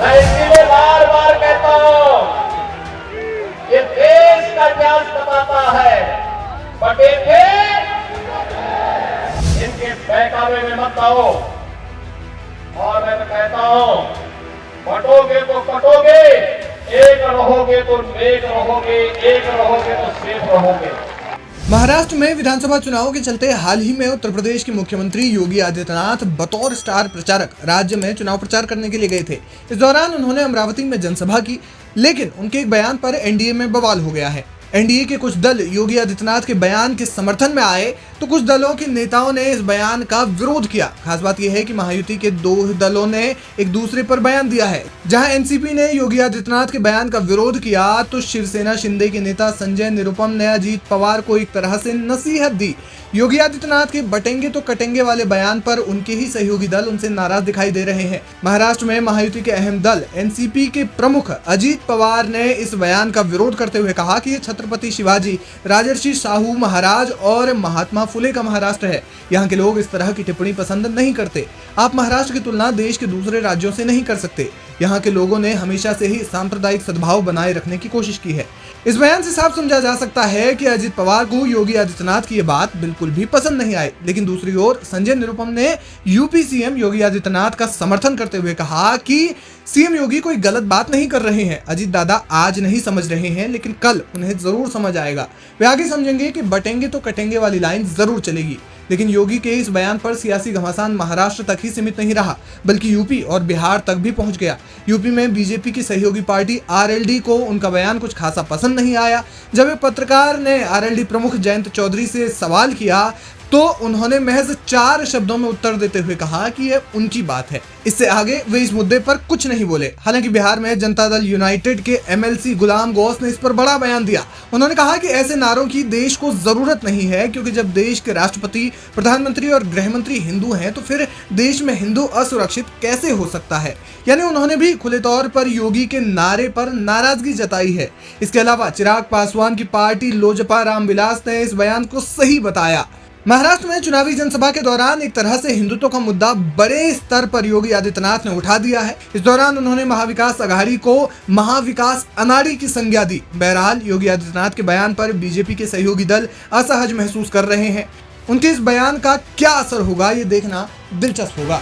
मैं इसलिए बार बार कहता हूं, ये देश का इतिहास बताता है, बटे थे इनके बहकावे में मत आओ। और मैं तो कहता हूं, बटोगे तो कटोगे, एक रहोगे तो नेक रहोगे, एक रहोगे तो सेफ रहोगे। महाराष्ट्र में विधानसभा चुनावों के चलते हाल ही में उत्तर प्रदेश के मुख्यमंत्री योगी आदित्यनाथ बतौर स्टार प्रचारक राज्य में चुनाव प्रचार करने के लिए गए थे। इस दौरान उन्होंने अमरावती में जनसभा की, लेकिन उनके एक बयान पर एनडीए में बवाल हो गया है। एनडीए के कुछ दल योगी आदित्यनाथ के बयान के समर्थन में आए तो कुछ दलों के नेताओं ने इस बयान का विरोध किया। खास बात यह है कि महायुति के दो दलों ने एक दूसरे पर बयान दिया है। जहां एनसीपी ने योगी आदित्यनाथ के बयान का विरोध किया तो शिवसेना शिंदे के नेता संजय निरुपम ने अजीत पवार को एक तरह से नसीहत दी। योगी आदित्यनाथ के बटेंगे तो कटेंगे वाले बयान पर उनके ही सहयोगी दल उनसे नाराज दिखाई दे रहे हैं। महाराष्ट्र में महायुति के अहम दल एनसीपी के प्रमुख अजीत पवार ने इस बयान का विरोध करते हुए कहा कि ये छत्रपति शिवाजी, राजर्षि शाहू महाराज और महात्मा फुले का महाराष्ट्र है। यहाँ के लोग इस तरह की टिप्पणी पसंद नहीं करते। आप महाराष्ट्र की तुलना देश के दूसरे राज्यों से नहीं कर सकते। यहाँ के लोगों ने हमेशा से ही सांप्रदायिक सद्भाव बनाए रखने की कोशिश की है। इस बयान से साफ समझा जा सकता है कि अजित पवार को योगी आदित्यनाथ की ये बात बिल्कुल भी पसंद नहीं आई। लेकिन दूसरी ओर संजय निरुपम ने यूपी सीएम योगी आदित्यनाथ का समर्थन करते हुए कहा कि सीएम योगी कोई गलत बात नहीं कर रहे हैं। अजित दादा आज नहीं समझ रहे हैं, लेकिन कल उन्हें जरूर समझ आएगा। वे आगे समझेंगे कि बटेंगे तो कटेंगे वाली लाइन जरूर चलेगी। लेकिन योगी के इस बयान पर सियासी घमासान महाराष्ट्र तक ही सीमित नहीं रहा, बल्कि यूपी और बिहार तक भी पहुंच गया। यूपी में बीजेपी की सहयोगी पार्टी आरएलडी को उनका बयान कुछ खासा पसंद नहीं आया। जब एक पत्रकार ने आरएलडी प्रमुख जयंत चौधरी से सवाल किया तो उन्होंने महज 4 शब्दों में उत्तर देते हुए कहा कि यह उनकी बात है। इससे आगे वे इस मुद्दे पर कुछ नहीं बोले। हालांकि बिहार में जनता दल यूनाइटेड के एमएलसी गुलाम गौस ने इस पर बड़ा बयान दिया। उन्होंने कहा कि ऐसे नारों की देश को जरूरत नहीं है, क्योंकि जब देश के राष्ट्रपति, प्रधानमंत्री और गृहमंत्री हिंदू हैं तो फिर देश में हिंदू असुरक्षित कैसे हो सकता है। यानी उन्होंने भी खुले तौर पर योगी के नारे पर नाराजगी जताई है। इसके अलावा चिराग पासवान की पार्टी लोजपा रामविलास ने इस बयान को सही बताया। महाराष्ट्र में चुनावी जनसभा के दौरान एक तरह से हिंदुत्व का मुद्दा बड़े स्तर पर योगी आदित्यनाथ ने उठा दिया है। इस दौरान उन्होंने महाविकास अघाड़ी को महाविकास अनाड़ी की संज्ञा दी। बहरहाल योगी आदित्यनाथ के बयान पर बीजेपी के सहयोगी दल असहज महसूस कर रहे हैं। उनके इस बयान का क्या असर होगा, ये देखना दिलचस्प होगा।